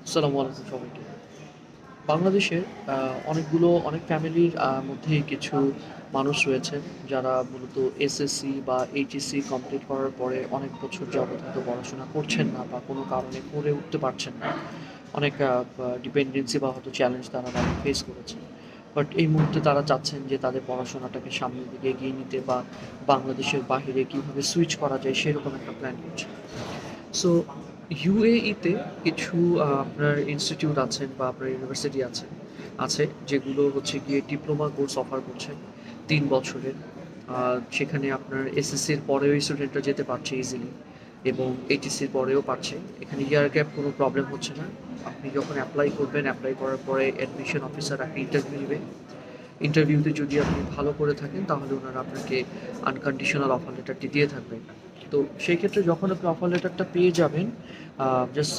আসসালামু আলাইকুম সবাইকে। বাংলাদেশের অনেক ফ্যামিলির মধ্যেই কিছু মানুষ রয়েছেন যারা মূলত এসএসসি বা এইচএসসি কমপ্লিট করার পরে অনেক বছর যাবৎ হয়তো পড়াশোনা করছেন না বা কোনো কারণে করে উঠতে পারছেন না। অনেক ডিপেন্ডেন্সি বা হয়তো চ্যালেঞ্জ তারা বাইরে ফেস করেছেন। বাট এই মুহূর্তে তারা চাচ্ছেন যে তাদের পড়াশোনাটাকে সামনের দিকে এগিয়ে নিতে বা বাংলাদেশের বাহিরে কীভাবে সুইচ করা যায় সেরকম একটা প্ল্যান করছেন। সো ইউএইতে কিছু আপনার ইনস্টিটিউট আছেন বা আপনার ইউনিভার্সিটি আছে যেগুলো হচ্ছে গিয়ে ডিপ্লোমা কোর্স অফার করছে ৩ বছরের। সেখানে আপনার এসএসসির পরেও স্টুডেন্টরা যেতে পারছে ইজিলি এবং এইচএসসির পরেও পারছে। এখানে ইয়ার গ্যাপ কোনো প্রবলেম হচ্ছে না। আপনি যখন অ্যাপ্লাই করবেন, অ্যাপ্লাই করার পরে অ্যাডমিশন অফিসার একটা ইন্টারভিউ নিবে। ইন্টারভিউতে যদি আপনি ভালো করে থাকেন তাহলে ওনারা আপনাকে আনকন্ডিশনাল অফার লেটারটি দিয়ে থাকবেন। তো সেই ক্ষেত্রে যখন আপনি অফার লেটারটা পেয়ে যাবেন, জাস্ট